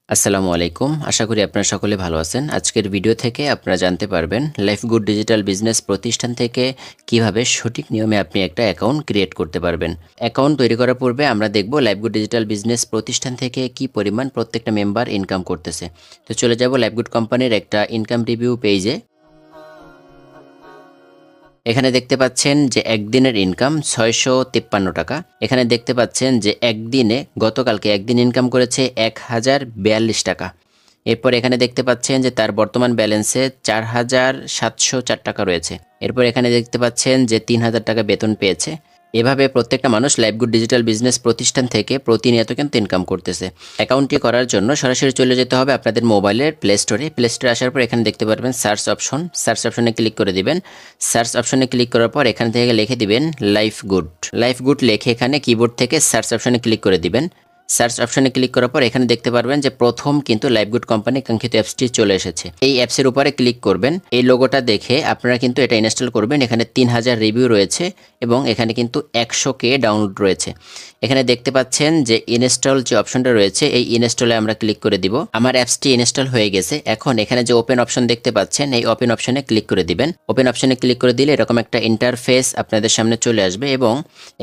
আসসালামু আলাইকুম। আশা করি আপনারা সকলে ভালো আছেন। আজকের ভিডিও থেকে আপনারা জানতে পারবেন লাইফগুড ডিজিটাল বিজনেস প্রতিষ্ঠান থেকে কিভাবে সঠিক নিয়মে আপনি একটা অ্যাকাউন্ট ক্রিয়েট করতে পারবেন। অ্যাকাউন্ট তৈরি করার পূর্বে আমরা দেখব লাইফগুড ডিজিটাল বিজনেস প্রতিষ্ঠান থেকে কি পরিমাণ প্রত্যেকটা মেম্বার ইনকাম করতেছে। তো চলে যাব লাইফগুড কোম্পানির একটা ইনকাম রিভিউ পেজে। এখানে দেখতে পাচ্ছেন যে একদিনের ইনকাম 653 টাকা। এখানে দেখতে পাচ্ছেন যে একদিনে গতকালকে একদিন ইনকাম করেছে 1042 টাকা। এরপর এখানে দেখতে পাচ্ছেন যে তার বর্তমান ব্যালেন্সে 4704 টাকা রয়েছে। এরপর এখানে দেখতে পাচ্ছেন যে 3000 টাকা বেতন পেয়েছে। এভাবে প্রত্যেকটা মানুষ লাইফগুড ডিজিটাল বিজনেস প্রতিষ্ঠান থেকে প্রতিনিয়ত কিন্তু ইনকাম করতেছে। অ্যাকাউন্টটি করার জন্য সরাসরি চলে যেতে হবে আপনাদের মোবাইলের প্লে স্টোরে। প্লে স্টোরে আসার পর এখানে দেখতে পারবেন সার্চ অপশনে ক্লিক করে দিবেন। সার্চ অপশনে ক্লিক করার পর এখান থেকে লিখে দিবেন লাইফগুড লিখে এখানে কিবোর্ড থেকে সার্চ অপশনে ক্লিক করে দিবেন। সার্চ অপশনে ক্লিক করার পর এখানে দেখতে পারবেন যে প্রথম কিন্তু লাইফগুড কোম্পানি কাঙ্ক্ষিত অ্যাপসটি চলে এসেছে। এই অ্যাপসের উপরে ক্লিক করবেন। এই লোগোটা দেখে আপনারা কিন্তু এটা ইনস্টল করবেন। এখানে 3000 রিভিউ রয়েছে এবং এখানে কিন্তু 100K ডাউনলোড রয়েছে। এখানে দেখতে পাচ্ছেন যে ইনস্টল যে অপশনটা রয়েছে এই ইনস্টলে আমরা ক্লিক করে দিব। আমার অ্যাপসটি ইনস্টল হয়ে গেছে। এখন এখানে যে ওপেন অপশন দেখতে পাচ্ছেন এই ওপেন অপশনে ক্লিক করে দিবেন। ওপেন অপশনে ক্লিক করে দিলে এরকম একটা ইন্টারফেস আপনাদের সামনে চলে আসবে এবং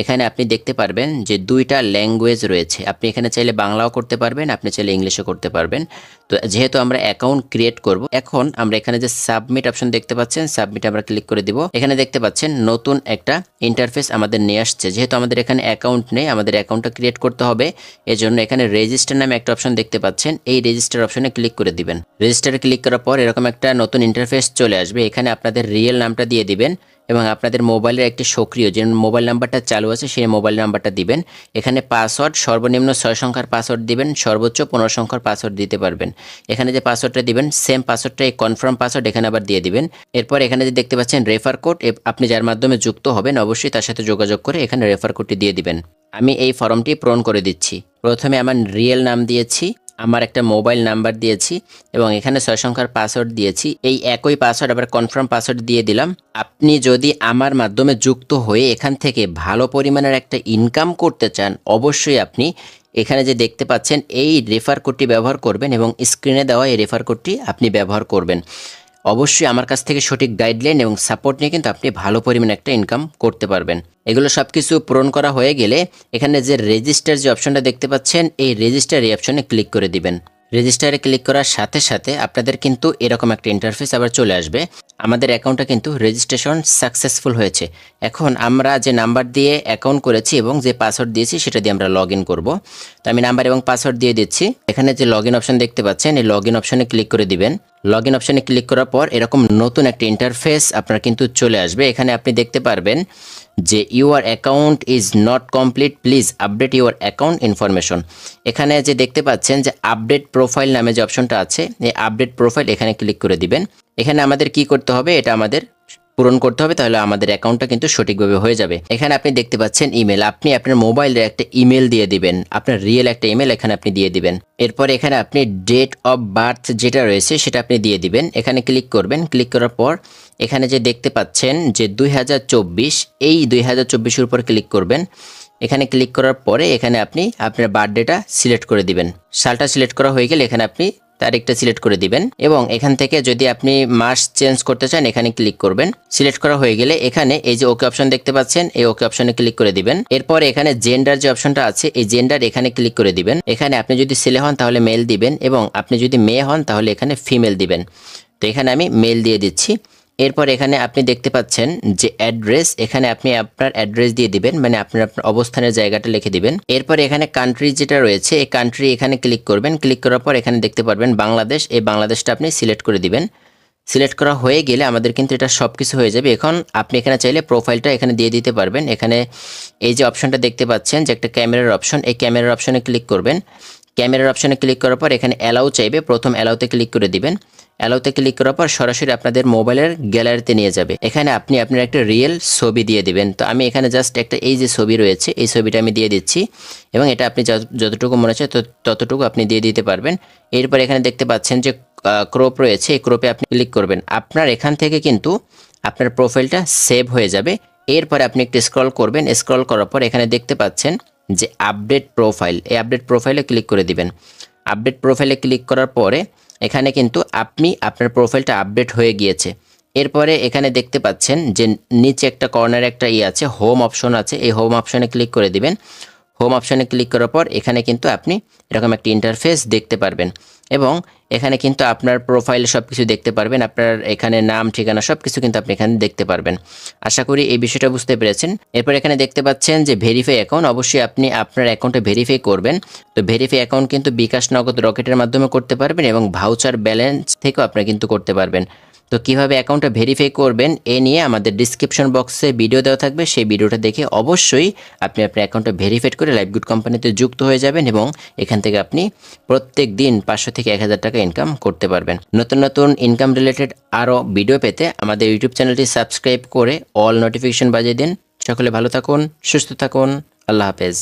এখানে আপনি দেখতে পারবেন যে দুইটা ল্যাঙ্গুয়েজ রয়েছে। আপনি এখানে চাইলে বাংলাও করতে পারবেন, আপনি চাইলে ইংলিশও করতে পারবেন। তো যেহেতু আমরা অ্যাকাউন্ট ক্রিয়েট করব, এখন আমরা এখানে যে সাবমিট অপশন দেখতে পাচ্ছেন সাবমিট আমরা ক্লিক করে দিব। এখানে দেখতে পাচ্ছেন নতুন একটা ইন্টারফেস আমাদের নিয়ে আসছে। যেহেতু আমাদের এখানে অ্যাকাউন্ট নেই, আমাদের অ্যাকাউন্টটা ক্রিয়েট করতে হবে। এজন্য এখানে রেজিস্টার নামে একটা অপশন দেখতে পাচ্ছেন, এই রেজিস্টার অপশনে ক্লিক করে দিবেন। রেজিস্টারে ক্লিক করার পর এরকম একটা নতুন ইন্টারফেস চলে আসবে। এখানে আপনাদের রিয়েল নামটা দিয়ে দিবেন এবং আপনাদের মোবাইলের একটি সক্রিয় যে মোবাইল নাম্বারটা চালু আছে সেই মোবাইল নাম্বারটা দিবেন। এখানে পাসওয়ার্ড সর্বনিম্ন 6 সংখ্যার পাসওয়ার্ড দিবেন, সর্বোচ্চ 15 সংখ্যার পাসওয়ার্ড দিতে পারবেন। এখানে যে পাসওয়ার্ডটা দিবেন সেম পাসওয়ার্ডটা এই কনফার্ম পাসওয়ার্ড এখানে আবার দিয়ে দিবেন। এরপর এখানে যে দেখতে পাচ্ছেন রেফার কোড, আপনি যার মাধ্যমে যুক্ত হবেন অবশ্যই তার সাথে যোগাযোগ করে এখানে রেফার কোডটি দিয়ে দিবেন। আমি এই ফর্মটি পূরণ করে দিচ্ছি। প্রথমে আমার রিয়েল নাম দিয়েছি, আমার একটা মোবাইল নাম্বার দিয়েছি এবং এখানে 6 সংখ্যার পাসওয়ার্ড দিয়েছি। এই একই পাসওয়ার্ড আবার কনফার্ম পাসওয়ার্ড দিয়ে দিলাম। আপনি যদি আমার মাধ্যমে যুক্ত হয়ে এখান থেকে ভালো পরিমাণের একটা ইনকাম করতে চান অবশ্যই আপনি এখানে যে দেখতে পাচ্ছেন এই রেফার কোডটি ব্যবহার করবেন এবং স্ক্রিনে দেওয়া এই রেফার কোডটি আপনি ব্যবহার করবেন। অবশ্যই আমার কাছ থেকে সঠিক গাইডলাইন এবং সাপোর্ট নিয়ে কিন্তু আপনি ভালো পরিমাণে একটা ইনকাম করতে পারবেন। এগুলো সব কিছু পূরণ করা হয়ে গেলে এখানে যে রেজিস্টার যে অপশনটা দেখতে পাচ্ছেন এই রেজিস্টার এই অপশনে ক্লিক করে দিবেন। রেজিস্টারে ক্লিক করার সাথে সাথে আপনাদের কিন্তু এরকম একটা ইন্টারফেস আবার চলে আসবে। আমাদের অ্যাকাউন্টটা কিন্তু রেজিস্ট্রেশন সাকসেসফুল হয়েছে। এখন আমরা যে নাম্বার দিয়ে অ্যাকাউন্ট করেছি এবং যে পাসওয়ার্ড দিয়েছি সেটা দিয়ে আমরা লগ ইন করবো। তো আমি নাম্বার এবং পাসওয়ার্ড দিয়ে দিচ্ছি। এখানে যে লগ ইন অপশন দেখতে পাচ্ছেন এই লগ ইন অপশনে ক্লিক করে দিবেন। লগ ইন অপশনে ক্লিক করার পর এরকম নতুন একটা ইন্টারফেস আপনার কিন্তু চলে আসবে। এখানে আপনি দেখতে পারবেন যে your account is not complete, please update your account information. এখানে যে দেখতে পাচ্ছেন যে আপডেট প্রোফাইল নামে যে অপশনটা আছে এই আপডেট প্রোফাইল এখানে ক্লিক করে দিবেন। এখানে আমাদের কি করতে হবে, এটা আমাদের পূরণ করতে হবে, তাহলে আমাদের অ্যাকাউন্টটা কিন্তু সঠিকভাবে হয়ে যাবে। এখানে আপনি দেখতে পাচ্ছেন ইমেল, আপনি আপনার মোবাইলের একটা ইমেল দিয়ে দিবেন, আপনার রিয়েল একটা ইমেল এখানে আপনি দিয়ে দিবেন। এরপর এখানে আপনি ডেট অফ বার্থ যেটা রয়েছে সেটা আপনি দিয়ে দিবেন। এখানে ক্লিক করবেন। ক্লিক করার পর এখানে যে দেখতে পাচ্ছেন যে 2024 এই 2024-এর উপর ক্লিক করবেন। এখানে ক্লিক করার পরে এখানে আপনি আপনার বার্থডেটা সিলেক্ট করে দিবেন। সালটা সিলেক্ট করা হয়ে গেলে এখানে আপনি তারিখটা সিলেক্ট করে দিবেন এবং এখান থেকে যদি আপনি মাস চেঞ্জ করতে চান এখানে ক্লিক করবেন। সিলেক্ট করা হয়ে গেলে এখানে এই যে ওকে অপশন দেখতে পাচ্ছেন এই ওকে অপশনে ক্লিক করে দিবেন। এরপর এখানে জেন্ডার যে অপশনটা আছে এই জেন্ডার এখানে ক্লিক করে দিবেন। এখানে আপনি যদি ছেলে হন তাহলে মেল দিবেন এবং আপনি যদি মেয়ে হন তাহলে এখানে ফিমেল দিবেন। তো এখানে আমি মেল দিয়ে দিচ্ছি। এরপর এখানে আপনি দেখতে পাচ্ছেন যে অ্যাড্রেস, এখানে আপনি আপনার অ্যাড্রেস দিয়ে দিবেন, মানে আপনার অবস্থানের জায়গাটা লিখে দিবেন। এরপর এখানে কান্ট্রি যেটা রয়েছে এই কান্ট্রি এখানে ক্লিক করবেন। ক্লিক করার পর এখানে দেখতে পারবেন বাংলাদেশ, এই বাংলাদেশটা আপনি সিলেক্ট করে দিবেন। সিলেক্ট করা হয়ে গেলে আমাদের কিন্তু এটা সব কিছু হয়ে যাবে। এখন আপনি এখানে চাইলে প্রোফাইলটা এখানে দিয়ে দিতে পারবেন। এখানে এই যে অপশনটা দেখতে পাচ্ছেন যে একটা ক্যামেরার অপশন, এই ক্যামেরার অপশনে ক্লিক করবেন। ক্যামেরার অপশনে ক্লিক করার পর এখানে অ্যালাউ চাইবে, প্রথম অ্যালাউতে ক্লিক করে দিবেন। অ্যালাউতে ক্লিক করার পর সরাসরি আপনাদের মোবাইলের গ্যালারিতে নিয়ে যাবে। এখানে আপনি আপনার একটা রিয়েল ছবি দিয়ে দিবেন। তো আমি এখানে জাস্ট একটা এই যে ছবি রয়েছে এই ছবিটা আমি দিয়ে দিচ্ছি এবং এটা আপনি যতটুকু মনে হচ্ছে ততটুকু আপনি দিয়ে দিতে পারবেন। এরপর এখানে দেখতে পাচ্ছেন যে ক্রপ রয়েছে, এই ক্রপে আপনি ক্লিক করবেন। আপনার এখান থেকে কিন্তু আপনার প্রোফাইলটা সেভ হয়ে যাবে। এরপরে আপনি একটু স্ক্রল করবেন। স্ক্রল করার পর এখানে দেখতে পাচ্ছেন যে আপডেট প্রোফাইল, এই আপডেট প্রোফাইলে ক্লিক করে দিবেন। আপডেট প্রোফাইলে ক্লিক করার পরে এখানে কিন্তু আপনি আপনার প্রোফাইলটা আপডেট হয়ে গিয়েছে। এরপরে এখানে দেখতে পাচ্ছেন যে নিচে একটা কর্নারে একটা আছে, হোম অপশন আছে। এই হোম অপশনে ক্লিক করে দিবেন। হোম অপশনে ক্লিক করার পর এখানে কিন্তু আপনি এরকম একটা ইন্টারফেস দেখতে পারবেন এবং এখানে কিন্তু আপনার প্রোফাইলে সব কিছু দেখতে পারবেন। আপনার এখানে নাম, ঠিকানা সব কিছু কিন্তু আপনি এখানে দেখতে পারবেন। আশা করি এই বিষয়টা বুঝতে পেরেছেন। এরপর এখানে দেখতে পাচ্ছেন যে ভেরিফাই অ্যাকাউন্ট, অবশ্যই আপনি আপনার অ্যাকাউন্টে ভেরিফাই করবেন। তো ভেরিফাই অ্যাকাউন্ট কিন্তু বিকাশ, নগদ, রকেটের মাধ্যমে করতে পারবেন এবং ভাউচার ব্যালেন্স থেকেও আপনারা কিন্তু করতে পারবেন। তো কিভাবে অ্যাকাউন্টটা ভেরিফাই করবেন এ নিয়ে আমাদের ডিসক্রিপশন বক্সে ভিডিও দেওয়া থাকবে। সেই ভিডিওটা দেখে অবশ্যই আপনি আপনার অ্যাকাউন্টটা ভেরিফাইড করে লাইভগুড কোম্পানিতে যুক্ত হয়ে যাবেন এবং এখান থেকে আপনি প্রত্যেক দিন 500 থেকে 1000 টাকা ইনকাম করতে পারবেন। নতুন নতুন ইনকাম রিলেটেড আরও ভিডিও পেতে আমাদের ইউটিউব চ্যানেলটি সাবস্ক্রাইব করে অল নোটিফিকেশন বাজিয়ে দিন। সকলে ভালো থাকুন, সুস্থ থাকুন। আল্লাহ হাফেজ।